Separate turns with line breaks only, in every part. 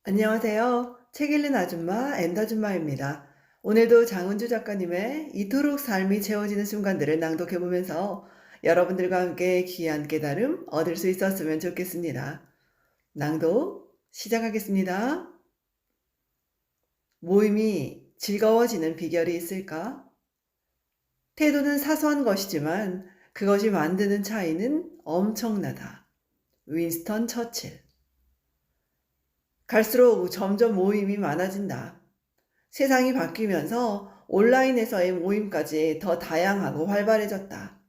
안녕하세요. 책 읽는 아줌마 엔다줌마입니다. 오늘도 장은주 작가님의 이토록 삶이 채워지는 순간들을 낭독해보면서 여러분들과 함께 귀한 깨달음 얻을 수 있었으면 좋겠습니다. 낭독 시작하겠습니다. 모임이 즐거워지는 비결이 있을까? 태도는 사소한 것이지만 그것이 만드는 차이는 엄청나다. 윈스턴 처칠. 갈수록 점점 모임이 많아진다. 세상이 바뀌면서 온라인에서의 모임까지 더 다양하고 활발해졌다.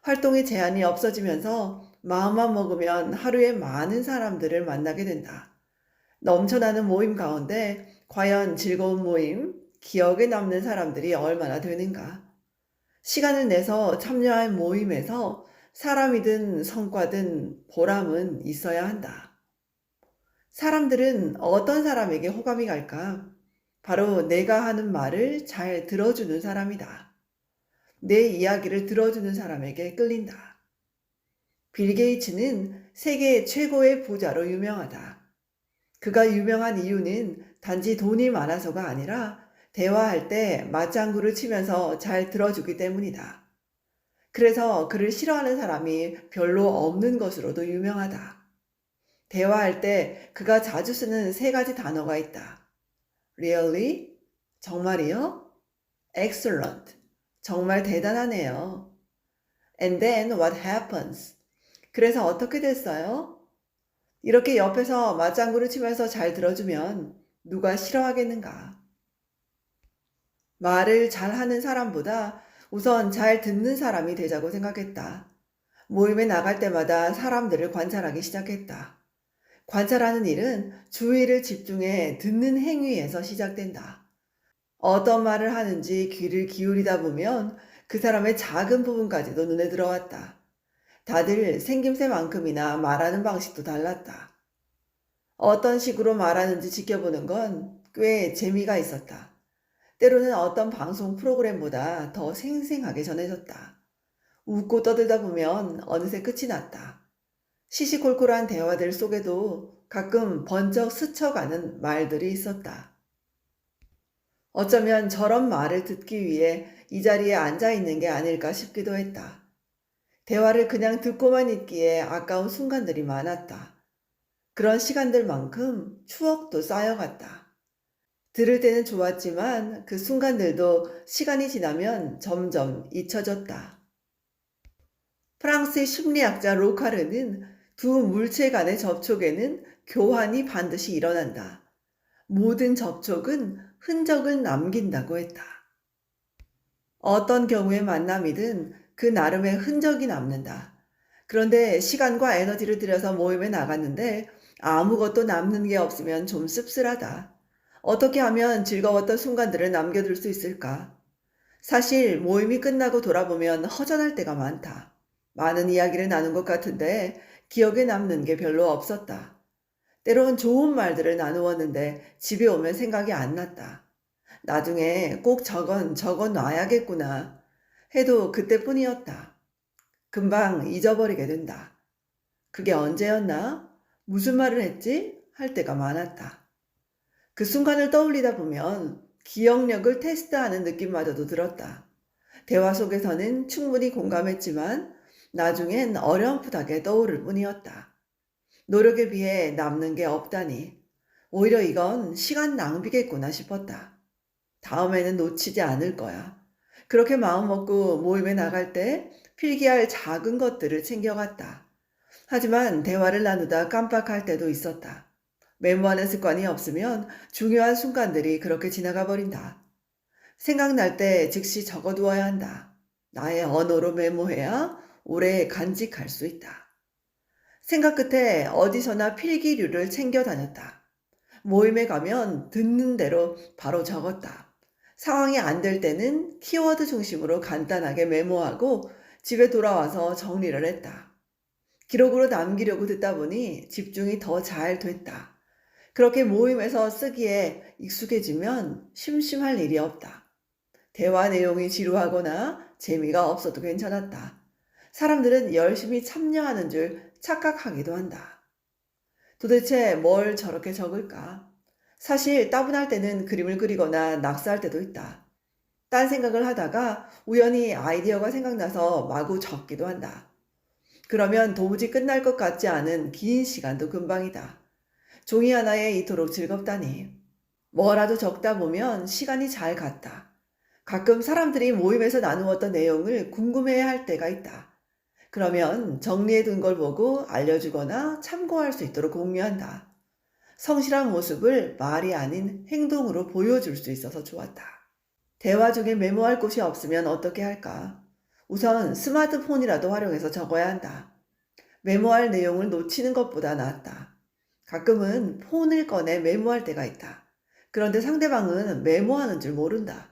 활동의 제한이 없어지면서 마음만 먹으면 하루에 많은 사람들을 만나게 된다. 넘쳐나는 모임 가운데 과연 즐거운 모임, 기억에 남는 사람들이 얼마나 되는가? 시간을 내서 참여한 모임에서 사람이든 성과든 보람은 있어야 한다. 사람들은 어떤 사람에게 호감이 갈까? 바로 내가 하는 말을 잘 들어주는 사람이다. 내 이야기를 들어주는 사람에게 끌린다. 빌 게이츠는 세계 최고의 부자로 유명하다. 그가 유명한 이유는 단지 돈이 많아서가 아니라 대화할 때 맞장구를 치면서 잘 들어주기 때문이다. 그래서 그를 싫어하는 사람이 별로 없는 것으로도 유명하다. 대화할 때 그가 자주 쓰는 세 가지 단어가 있다. Really? 정말이요? Excellent. 정말 대단하네요. And then what happens? 그래서 어떻게 됐어요? 이렇게 옆에서 맞장구를 치면서 잘 들어주면 누가 싫어하겠는가? 말을 잘하는 사람보다 우선 잘 듣는 사람이 되자고 생각했다. 모임에 나갈 때마다 사람들을 관찰하기 시작했다. 관찰하는 일은 주의를 집중해 듣는 행위에서 시작된다. 어떤 말을 하는지 귀를 기울이다 보면 그 사람의 작은 부분까지도 눈에 들어왔다. 다들 생김새만큼이나 말하는 방식도 달랐다. 어떤 식으로 말하는지 지켜보는 건 꽤 재미가 있었다. 때로는 어떤 방송 프로그램보다 더 생생하게 전해졌다. 웃고 떠들다 보면 어느새 끝이 났다. 시시콜콜한 대화들 속에도 가끔 번쩍 스쳐가는 말들이 있었다. 어쩌면 저런 말을 듣기 위해 이 자리에 앉아 있는 게 아닐까 싶기도 했다. 대화를 그냥 듣고만 있기에 아까운 순간들이 많았다. 그런 시간들만큼 추억도 쌓여갔다. 들을 때는 좋았지만 그 순간들도 시간이 지나면 점점 잊혀졌다. 프랑스의 심리학자 로카르는 두 물체 간의 접촉에는 교환이 반드시 일어난다. 모든 접촉은 흔적을 남긴다고 했다. 어떤 경우의 만남이든 그 나름의 흔적이 남는다. 그런데 시간과 에너지를 들여서 모임에 나갔는데 아무것도 남는 게 없으면 좀 씁쓸하다. 어떻게 하면 즐거웠던 순간들을 남겨둘 수 있을까? 사실 모임이 끝나고 돌아보면 허전할 때가 많다. 많은 이야기를 나눈 것 같은데 기억에 남는 게 별로 없었다. 때론 좋은 말들을 나누었는데 집에 오면 생각이 안 났다. 나중에 꼭 적어 놔야겠구나 해도 그때뿐이었다. 금방 잊어버리게 된다. 그게 언제였나? 무슨 말을 했지? 할 때가 많았다. 그 순간을 떠올리다 보면 기억력을 테스트하는 느낌마저도 들었다. 대화 속에서는 충분히 공감했지만 나중엔 어렴풋하게 떠오를 뿐이었다. 노력에 비해 남는 게 없다니. 오히려 이건 시간 낭비겠구나 싶었다. 다음에는 놓치지 않을 거야. 그렇게 마음먹고 모임에 나갈 때 필기할 작은 것들을 챙겨갔다. 하지만 대화를 나누다 깜빡할 때도 있었다. 메모하는 습관이 없으면 중요한 순간들이 그렇게 지나가 버린다. 생각날 때 즉시 적어두어야 한다. 나의 언어로 메모해야 오래 간직할 수 있다. 생각 끝에 어디서나 필기류를 챙겨 다녔다. 모임에 가면 듣는 대로 바로 적었다. 상황이 안 될 때는 키워드 중심으로 간단하게 메모하고 집에 돌아와서 정리를 했다. 기록으로 남기려고 듣다 보니 집중이 더 잘 됐다. 그렇게 모임에서 쓰기에 익숙해지면 심심할 일이 없다. 대화 내용이 지루하거나 재미가 없어도 괜찮았다. 사람들은 열심히 참여하는 줄 착각하기도 한다. 도대체 뭘 저렇게 적을까? 사실 따분할 때는 그림을 그리거나 낙서할 때도 있다. 딴 생각을 하다가 우연히 아이디어가 생각나서 마구 적기도 한다. 그러면 도무지 끝날 것 같지 않은 긴 시간도 금방이다. 종이 하나에 이토록 즐겁다니. 뭐라도 적다 보면 시간이 잘 갔다. 가끔 사람들이 모임에서 나누었던 내용을 궁금해할 때가 있다. 그러면 정리해 둔 걸 보고 알려주거나 참고할 수 있도록 공유한다. 성실한 모습을 말이 아닌 행동으로 보여줄 수 있어서 좋았다. 대화 중에 메모할 곳이 없으면 어떻게 할까? 우선 스마트폰이라도 활용해서 적어야 한다. 메모할 내용을 놓치는 것보다 낫다. 가끔은 폰을 꺼내 메모할 때가 있다. 그런데 상대방은 메모하는 줄 모른다.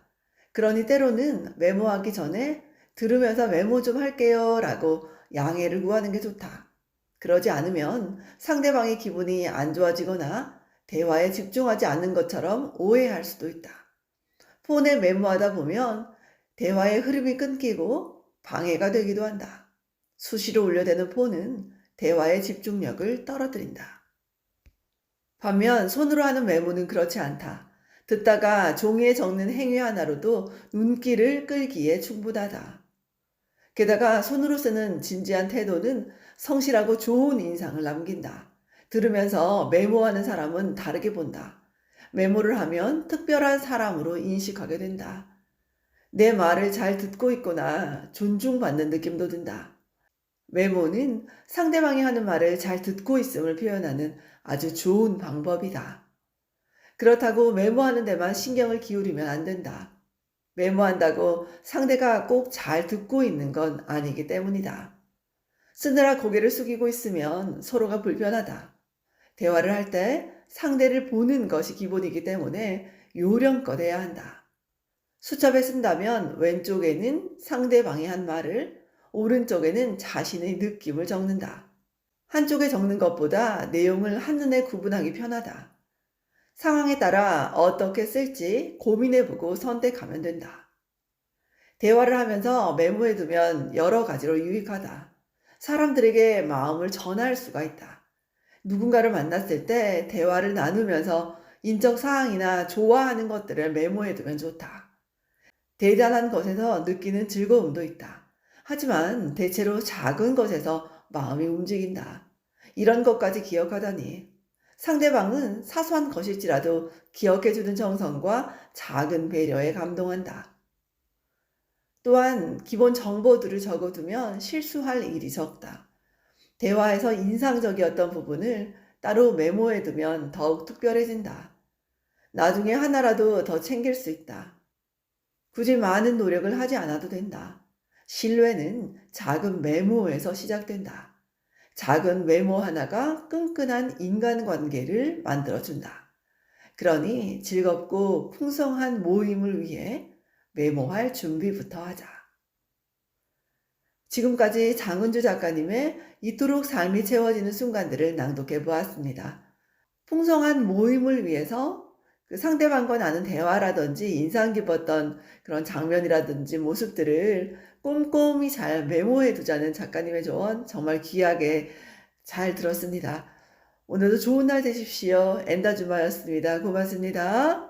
그러니 때로는 메모하기 전에 들으면서 메모 좀 할게요 라고 양해를 구하는 게 좋다. 그러지 않으면 상대방의 기분이 안 좋아지거나 대화에 집중하지 않는 것처럼 오해할 수도 있다. 폰에 메모하다 보면 대화의 흐름이 끊기고 방해가 되기도 한다. 수시로 울려대는 폰은 대화의 집중력을 떨어뜨린다. 반면 손으로 하는 메모는 그렇지 않다. 듣다가 종이에 적는 행위 하나로도 눈길을 끌기에 충분하다. 게다가 손으로 쓰는 진지한 태도는 성실하고 좋은 인상을 남긴다. 들으면서 메모하는 사람은 다르게 본다. 메모를 하면 특별한 사람으로 인식하게 된다. 내 말을 잘 듣고 있거나 존중받는 느낌도 든다. 메모는 상대방이 하는 말을 잘 듣고 있음을 표현하는 아주 좋은 방법이다. 그렇다고 메모하는 데만 신경을 기울이면 안 된다. 메모한다고 상대가 꼭 잘 듣고 있는 건 아니기 때문이다. 쓰느라 고개를 숙이고 있으면 서로가 불편하다. 대화를 할 때 상대를 보는 것이 기본이기 때문에 요령껏 해야 한다. 수첩에 쓴다면 왼쪽에는 상대방이 한 말을, 오른쪽에는 자신의 느낌을 적는다. 한쪽에 적는 것보다 내용을 한눈에 구분하기 편하다. 상황에 따라 어떻게 쓸지 고민해보고 선택하면 된다. 대화를 하면서 메모해두면 여러 가지로 유익하다. 사람들에게 마음을 전할 수가 있다. 누군가를 만났을 때 대화를 나누면서 인적 사항이나 좋아하는 것들을 메모해두면 좋다. 대단한 것에서 느끼는 즐거움도 있다. 하지만 대체로 작은 것에서 마음이 움직인다. 이런 것까지 기억하다니. 상대방은 사소한 것일지라도 기억해주는 정성과 작은 배려에 감동한다. 또한 기본 정보들을 적어두면 실수할 일이 적다. 대화에서 인상적이었던 부분을 따로 메모해두면 더욱 특별해진다. 나중에 하나라도 더 챙길 수 있다. 굳이 많은 노력을 하지 않아도 된다. 신뢰는 작은 메모에서 시작된다. 작은 메모 하나가 끈끈한 인간관계를 만들어준다. 그러니 즐겁고 풍성한 모임을 위해 메모할 준비부터 하자. 지금까지 장은주 작가님의 이토록 삶이 채워지는 순간들을 낭독해 보았습니다. 풍성한 모임을 위해서 그 상대방과 나눈 대화라든지 인상 깊었던 그런 장면이라든지 모습들을 꼼꼼히 잘 메모해 두자는 작가님의 조언 정말 귀하게 잘 들었습니다. 오늘도 좋은 날 되십시오. 엔다주마였습니다. 고맙습니다.